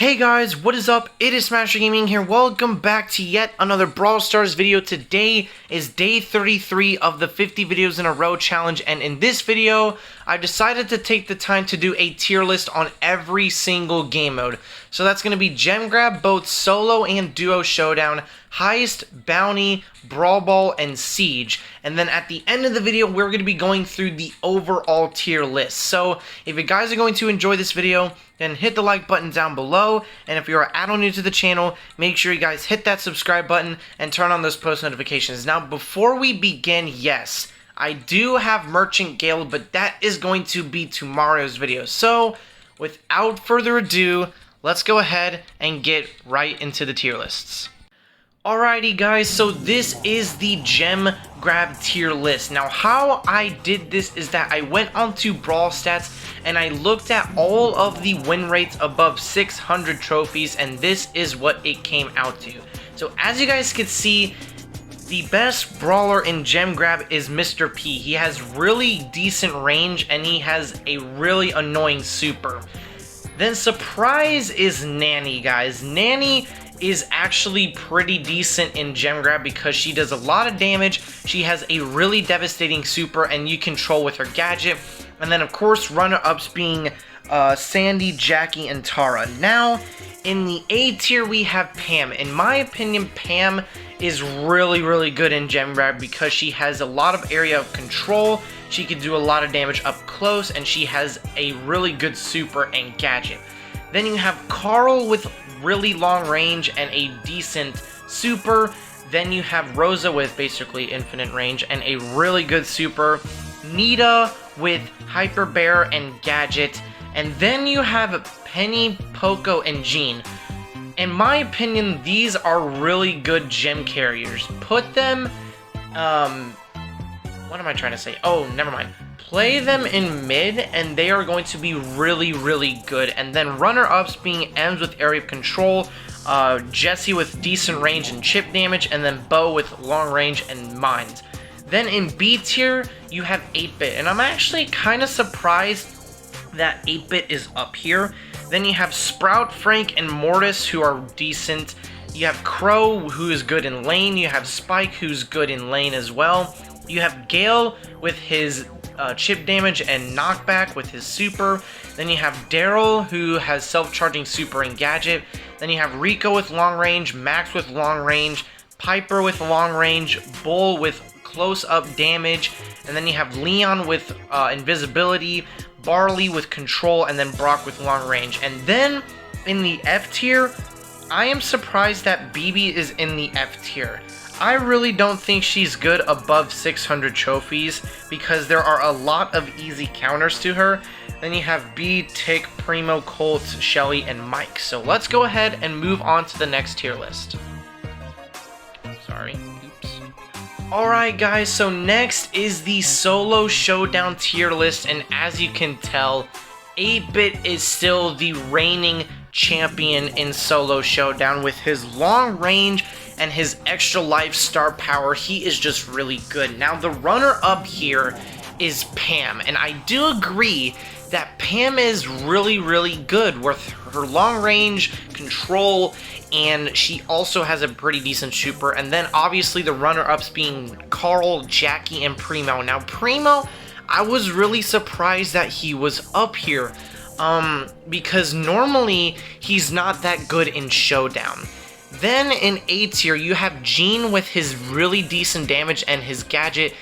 Hey guys, what is up? It is Smasher Gaming here. Welcome back to yet another Brawl Stars video. Today is day 33 of the 50 videos in a row challenge, and in this video, I decided to take the time to do a tier list on every single game mode. So that's going to be Gem Grab, both Solo and Duo Showdown, Heist, Bounty, Brawl Ball, and Siege. And then at the end of the video, we're going to be going through the overall tier list. So if you guys are going to enjoy this video, then hit the like button down below. And if you're add-on new to the channel, make sure you guys hit that subscribe button and turn on those post notifications. Now, before we begin, yes, I do have Merchant Gale, but that is going to be tomorrow's video. So without further ado, let's go ahead and get right into the tier lists. Alrighty guys, so this is the Gem Grab tier list. Now how I did this is that I went onto Brawl Stats and I looked at all of the win rates above 600 trophies, and this is what it came out to. So as you guys can see, the best brawler in Gem Grab is Mr. P. He has really decent range and he has a really annoying super. Then Surprise is Nanny, guys. Nanny is actually pretty decent in Gem Grab because she does a lot of damage, she has a really devastating super, and you control with her gadget. And then of course runner-ups being Sandy, Jackie, and Tara. Now in the A tier we have Pam. In my opinion, Pam is really good in Gem Grab because she has a lot of area of control, she can do a lot of damage up close, and she has a really good super and gadget. Then you have Carl with really long range and a decent super. Then you have Rosa with basically infinite range and a really good super. Nita with Hyper Bear and gadget. And then you have Penny, Poco, and Jean. In my opinion, these are really good gem carriers. Put them, what am I trying to say? Oh, never mind. Play them in mid, and they are going to be really good. And then runner-ups being Ems with area of control, Jessie with decent range and chip damage, and then Bo with long range and mines. Then in B tier, you have 8-Bit, and I'm actually kind of surprised that 8-Bit is up here. Then you have Sprout, Frank, and Mortis, who are decent. You have Crow, who is good in lane. You have Spike, who's good in lane as well. You have Gale with his chip damage and knockback with his super. Then you have Daryl, who has self-charging super and gadget. Then you have Rico with long range, Max with long range, Piper with long range, Bull with close-up damage, and then you have Leon with invisibility, Barley with control, and then Brock with long range. And then in the F tier, I am surprised that BB is in the F tier. I really don't think she's good above 600 trophies because there are a lot of easy counters to her. Then you have B, Tick, Primo, Colt, Shelly, and Mike. So let's go ahead and move on to the next tier list. Sorry, oops. Alright guys, so next is the Solo Showdown tier list, and as you can tell, 8-Bit is still the reigning champion in Solo Showdown with his long range and his extra life star power. He is just really good. Now the runner-up here is Pam, and I do agree that Pam is really good with her long range, control, and she also has a pretty decent super. And then obviously the runner-ups being Carl, Jackie, and Primo. Now Primo, I was really surprised that he was up here because normally he's not that good in Showdown. Then in A tier, you have Jean with his really decent damage and his gadget,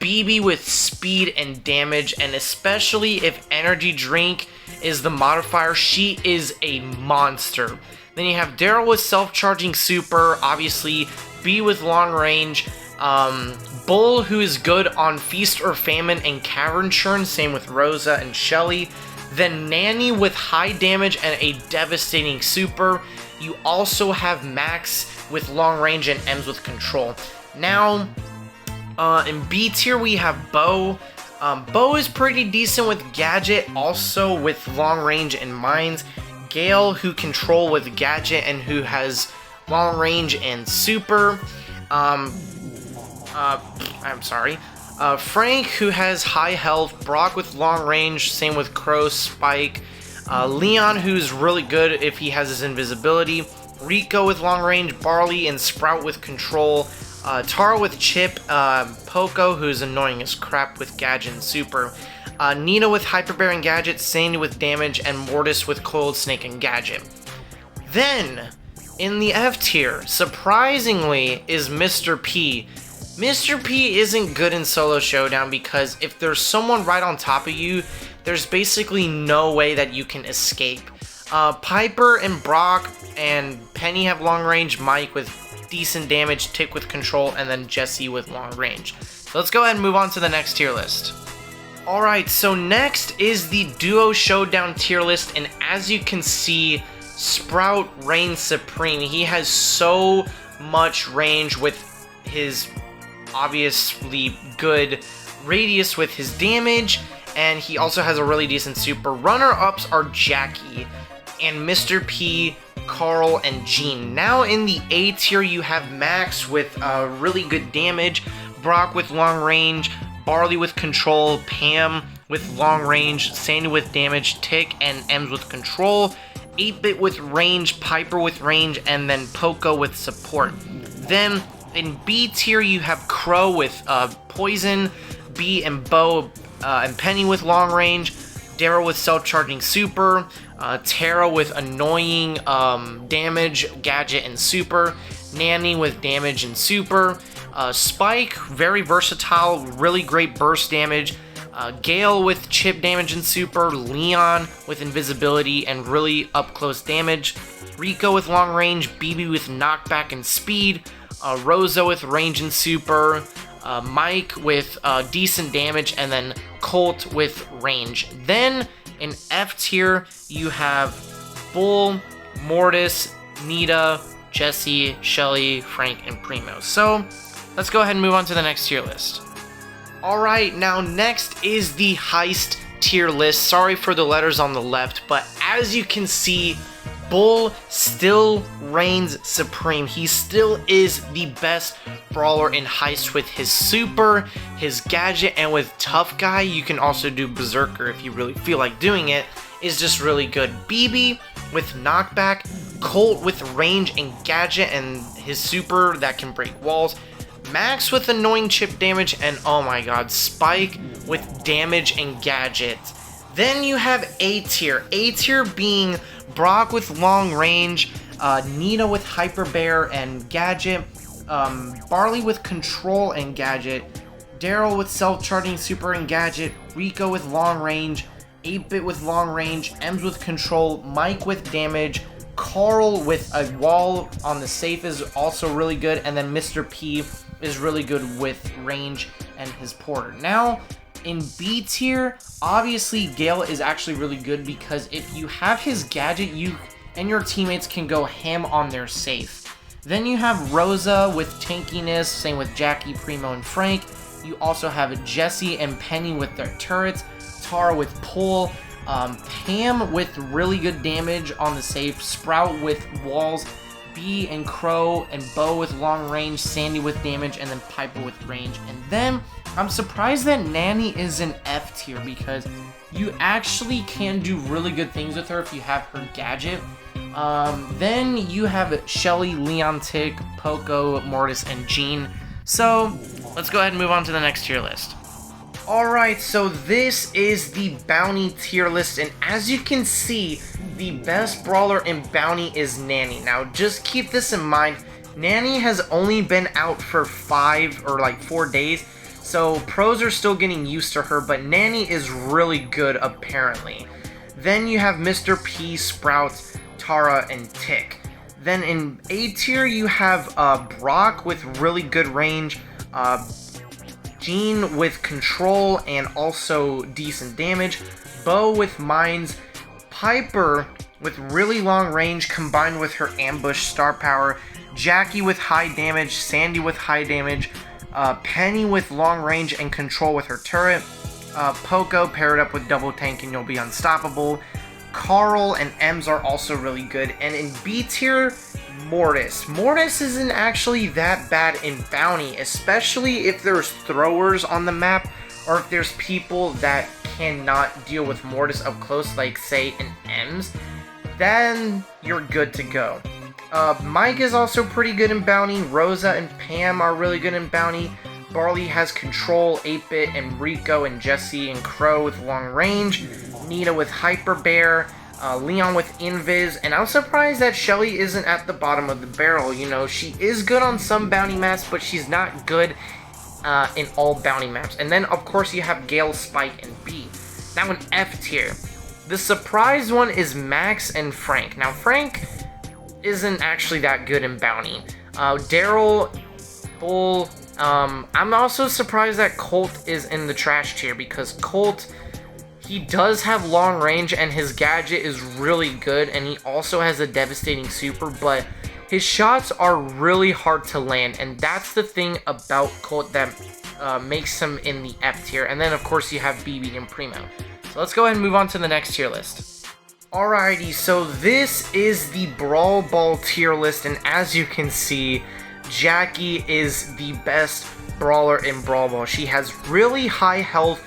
BB with speed and damage, and especially if energy drink is the modifier, she is a monster. Then you have Daryl with self-charging super, obviously B with long range, Bull, who is good on Feast or Famine and Cavern Churn, same with Rosa and Shelly. Then Nanny with high damage and a devastating super. You also have Max with long range and Ems with control. Now, in B tier we have Bo. Bo is pretty decent with gadget, also with long range and mines. Gale, who control with gadget and who has long range and super. I'm sorry. Frank, who has high health. Brock with long range, same with Crow, Spike. Leon, who's really good if he has his invisibility. Rico with long range, Barley and Sprout with control. Tara with chip, Poco, who's annoying as crap with gadget and super. Nina with hyper bear and gadget, Sandy with damage, and Mortis with coiled snake and gadget. Then, in the F tier, surprisingly, is Mr. P. Mr. P isn't good in solo showdown because if there's someone right on top of you, there's basically no way that you can escape. Piper and Brock and Penny have long range, Mike with decent damage, Tick with control, and then Jesse with long range. So let's go ahead and move on to the next tier list. Alright, so next is the Duo Showdown tier list, and as you can see, Sprout reigns supreme. He has so much range with his obviously good radius with his damage, and he also has a really decent super. Runner-ups are Jackie and Mr. P, Carl, and Jean. Now in the A tier, you have Max with really good damage, Brock with long range, Barley with control, Pam with long range, Sandy with damage, Tick and Ems with control, 8-Bit with range, Piper with range, and then Poco with support. Then in B tier, you have Crow with poison, B and Bo and Penny with long range, Daryl with self-charging super, Tara with annoying damage, gadget, and super, Nanny with damage and super, Spike, very versatile, really great burst damage, Gale with chip damage and super, Leon with invisibility and really up-close damage, Rico with long range, BB with knockback and speed, Rosa with range and super, Mike with decent damage, and then Colt with range. Then in F tier, you have Bull, Mortis, Nita, Jesse, Shelly, Frank, and Primo. So let's go ahead and move on to the next tier list. Alright, now next is the Heist tier list. Sorry for the letters on the left, but as you can see, Bull still reigns supreme. He still is the best brawler in Heist with his super, his gadget, and with Tough Guy. You can also do Berserker if you really feel like doing it. Is just really good. BB with knockback, Colt with range and gadget and his super that can break walls, Max with annoying chip damage, and oh my god, Spike with damage and gadget. Then you have A tier. A tier being Brock with long range, Nina with hyper bear and gadget, Barley with control and gadget, Daryl with self-charging super and gadget, Rico with long range, 8-Bit with long range, Ems with control, Mike with damage, Carl with a wall on the safe is also really good, and then Mr. P is really good with range and his porter. Now, in B tier, obviously Gale is actually really good because if you have his gadget, you and your teammates can go ham on their safe. Then you have Rosa with tankiness, same with Jackie, Primo, and Frank. You also have Jesse and Penny with their turrets, Tara with pull, Pam with really good damage on the safe, Sprout with walls, B and Crow and Bo with long range, Sandy with damage, and then Piper with range. And then I'm surprised that Nanny is in F tier because you actually can do really good things with her if you have her gadget. Then you have Shelly, Leon, Tick, Poco, Mortis, and Jean. So let's go ahead and move on to the next tier list. Alright, so this is the Bounty tier list, and as you can see, the best brawler in Bounty is Nanny. Now, just keep this in mind, Nanny has only been out for 4 days, so pros are still getting used to her, but Nanny is really good, apparently. Then you have Mr. P, Sprout, Tara, and Tick. Then in A tier, you have Brock with really good range, Jean with control and also decent damage, Bo with mines, Piper with really long range combined with her ambush star power, Jackie with high damage, Sandy with high damage, Penny with long range and control with her turret, Poco paired up with double tank and you'll be unstoppable, Carl and Ems are also really good, and in B tier, Mortis. Mortis isn't actually that bad in Bounty, especially if there's throwers on the map or if there's people that cannot deal with Mortis up close, like say an Ems, then you're good to go. Mike is also pretty good in Bounty. Rosa and Pam are really good in Bounty. Barley has Control, 8-Bit, and Rico, and Jesse and Crow with long range. Nita with Hyper Bear. Leon with Invis. And I'm surprised that Shelly isn't at the bottom of the barrel. You know, she is good on some Bounty maps, but she's not good in all Bounty maps. And then, of course, you have Gale, Spike, and B. Now in F tier. The surprise one is Max and Frank. Now, Frank isn't actually that good in Bounty. Daryl, Bull. I'm also surprised that Colt is in the trash tier, because Colt, he does have long range and his gadget is really good, and he also has a devastating super, but his shots are really hard to land, and that's the thing about Colt that makes him in the F tier. And then, of course, you have BB and Primo. So let's go ahead and move on to the next tier list. Alrighty, so this is the Brawl Ball tier list, and as you can see, Jackie is the best brawler in Brawl Ball. She has really high health,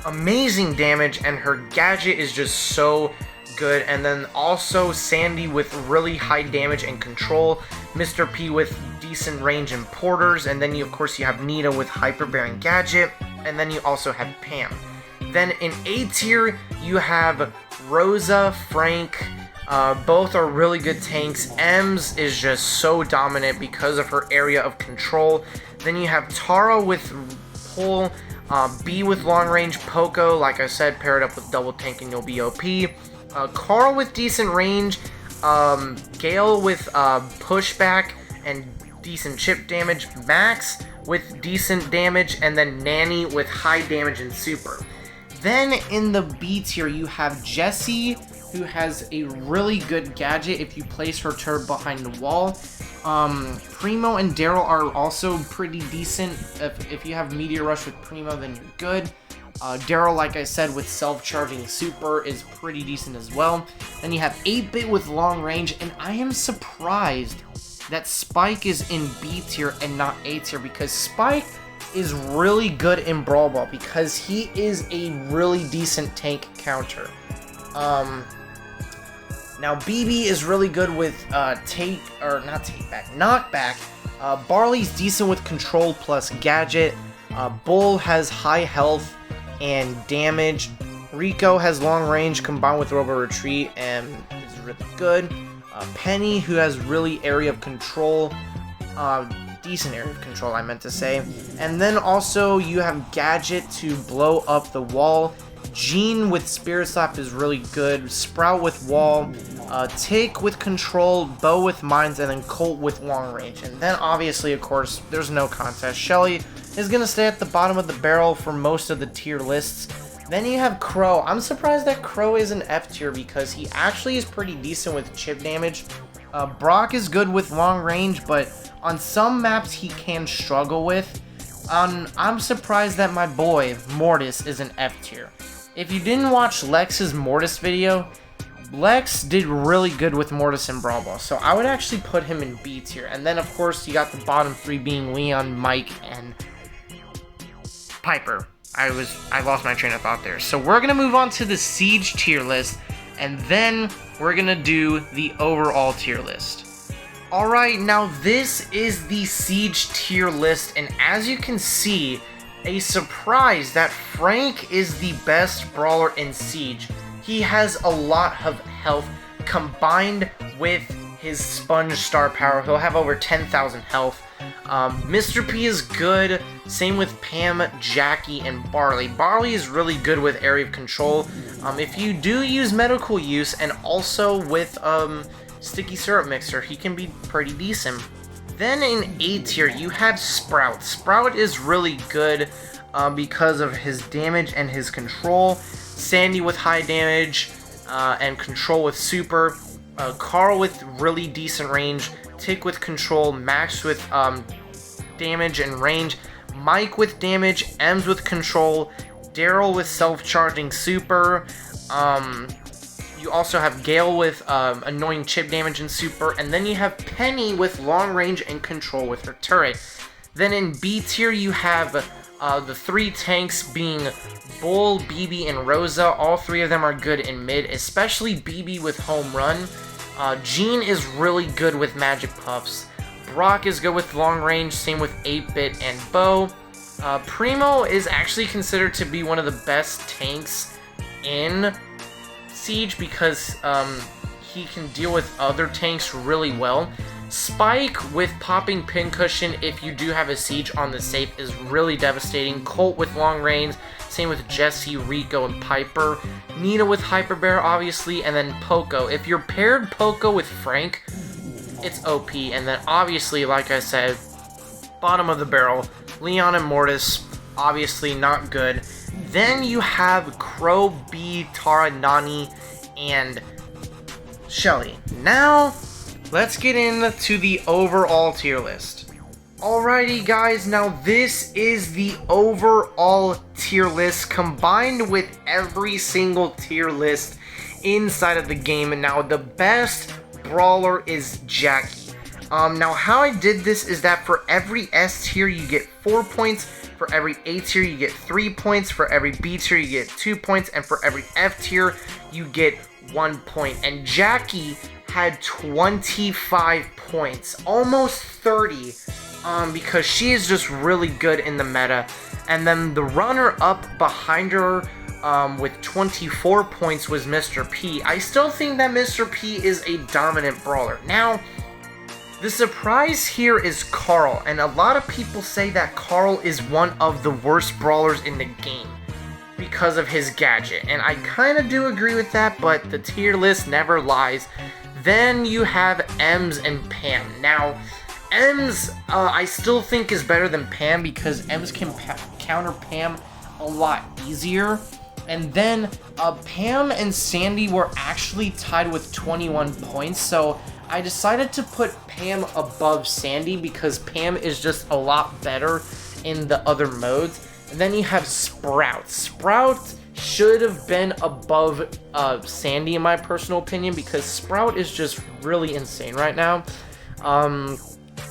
amazing damage, and her gadget is just so good. And then also Sandy with really high damage and control, Mr. P with decent range and porters, and then of course you have Nita with Hyper Bear and gadget, and then you also have Pam. Then in A tier, you have Rosa, Frank. Both are really good tanks. Ems is just so dominant because of her area of control. Then you have Tara with pull, B with long range, Poco, like I said, pair it up with double tank and you'll be OP. Carl with decent range, Gale with pushback and decent chip damage, Max with decent damage, and then Nanny with high damage and super. Then in the B tier, you have Jessie, who has a really good gadget if you place her turret behind the wall. Primo and Daryl are also pretty decent. If you have Meteor Rush with Primo, then you're good. Daryl, like I said, with self-charging super is pretty decent as well. Then you have 8-Bit with long range, and I am surprised that Spike is in B tier and not A tier, because Spike is really good in Brawl Ball because he is a really decent tank counter. Now BB is really good with knockback. Barley's decent with control plus gadget. Bull has high health and damage. Rico has long range combined with robo retreat and is really good. Penny, who has really area of control, decent area of control I meant to say. And then also you have gadget to blow up the wall. Jean with Spirit Slap is really good. Sprout with wall. Tick with control. Bo with mines. And then Colt with long range. And then obviously, of course, there's no contest. Shelly is going to stay at the bottom of the barrel for most of the tier lists. Then you have Crow. I'm surprised that Crow is an F tier because he actually is pretty decent with chip damage. Brock is good with long range, but on some maps he can struggle with. I'm surprised that my boy Mortis is an F tier. If you didn't watch Lex's Mortis video, Lex did really good with Mortis in Brawl Ball, so I would actually put him in B tier. And then of course you got the bottom three being Leon, Mike, and Piper. I lost my train of thought there. So we're gonna move on to the Siege tier list, and then we're gonna do the overall tier list. Alright, now this is the Siege tier list, and as you can see, a surprise that Frank is the best brawler in Siege. He has a lot of health combined with his sponge star power. He'll have over 10,000 health. Mr. P is good. Same with Pam, Jackie, and Barley. Barley is really good with area of control. If you do use medical use and also with sticky syrup mixer, he can be pretty decent. Then in A tier, you have Sprout. Sprout is really good because of his damage and his control. Sandy with high damage and control with super. Carl with really decent range. Tick with control. Max with damage and range. Mike with damage. Ems with control. Daryl with self-charging super. You also have Gale with annoying chip damage and super, and then you have Penny with long range and control with her turret. Then in B tier you have The 3 tanks being Bull, BB, and Rosa. All 3 of them are good in mid, especially BB with Home Run. Jean is really good with Magic Puffs. Brock is good with long range, same with 8-Bit and Bo. Primo is actually considered to be one of the best tanks in Siege because he can deal with other tanks really well. Spike with popping Pincushion if you do have a Siege on the safe is really devastating. Colt with long range, same with Jesse, Rico, and Piper. Nita with Hyper Bear, obviously, and then Poco. If you're paired Poco with Frank, it's OP. And then obviously, like I said, bottom of the barrel, Leon and Mortis, obviously not good. Then you have Crow, B, Tara, Nani, and Shelly. Now, let's get into the overall tier list. Alrighty guys, now this is the overall tier list combined with every single tier list inside of the game. And now the best brawler is Jackie. Now how I did this is that for every S tier you get 4 points, for every A tier you get 3 points, for every B tier you get 2 points, and for every F tier you get 1 point. And Jackie had 25 points, almost 30, because she is just really good in the meta. And then the runner-up behind her with 24 points was Mr. P. I still think that Mr. P is a dominant brawler. Now, the surprise here is Carl, and a lot of people say that Carl is one of the worst brawlers in the game because of his gadget, and I kind of do agree with that, but the tier list never lies. Then you have Ems and Pam. Now, Ems, I still think is better than Pam because Ems can counter Pam a lot easier. And then Pam and Sandy were actually tied with 21 points, so I decided to put Pam above Sandy because Pam is just a lot better in the other modes. And then you have Sprout. Sprout should have been above Sandy in my personal opinion because Sprout is just really insane right now.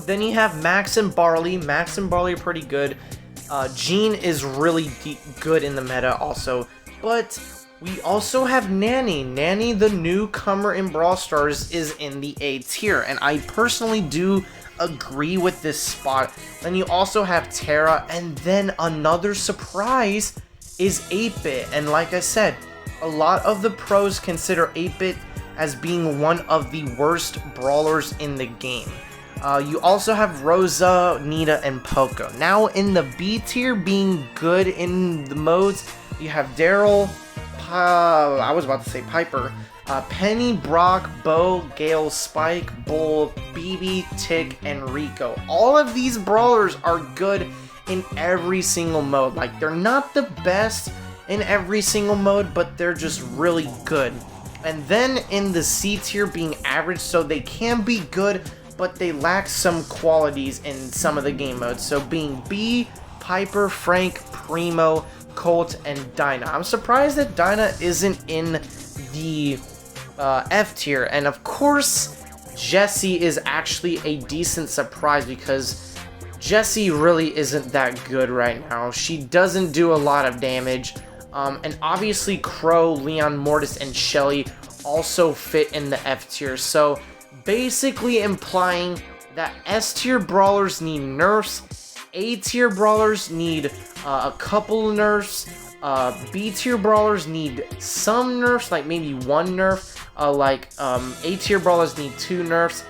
Then you have Max and Barley. Max and Barley are pretty good. Jean is really good in the meta also. But we also have Nanny. Nanny, the newcomer in Brawl Stars, is in the A tier. And I personally do agree with this spot. Then you also have Tara. And then another surprise is 8-Bit. And like I said, a lot of the pros consider 8-Bit as being one of the worst brawlers in the game. You also have Rosa, Nita, and Poco. Now in the B tier, being good in the modes, you have Daryl, I was about to say Piper, Penny, Brock, Bo, Gale, Spike, Bull, BB, Tick, and Rico. All of these brawlers are good in every single mode. Like, they're not the best in every single mode, but they're just really good. And then in the C tier, being average, so they can be good, but they lack some qualities in some of the game modes. So being B, Piper, Frank, Primo, Colt, and Dinah. I'm surprised that Dinah isn't in the F tier. And of course, Jessie is actually a decent surprise because Jessie really isn't that good right now. She doesn't do a lot of damage. And obviously Crow, Leon, Mortis, and Shelly also fit in the F tier. So basically implying that S tier brawlers need nerfs, A tier brawlers need a couple of nerfs, B tier brawlers need some nerfs, like maybe one nerf, A tier brawlers need 2 nerfs,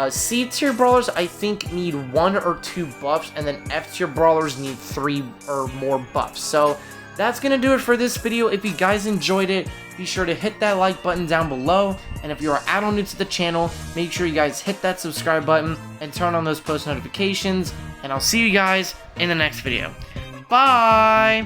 C tier brawlers I think need 1 or 2 buffs, and then F tier brawlers need 3 or more buffs. So that's gonna do it for this video. If you guys enjoyed it, be sure to hit that like button down below, and if you are add on new to the channel, make sure you guys hit that subscribe button and turn on those post notifications, and I'll see you guys in the next video. Bye!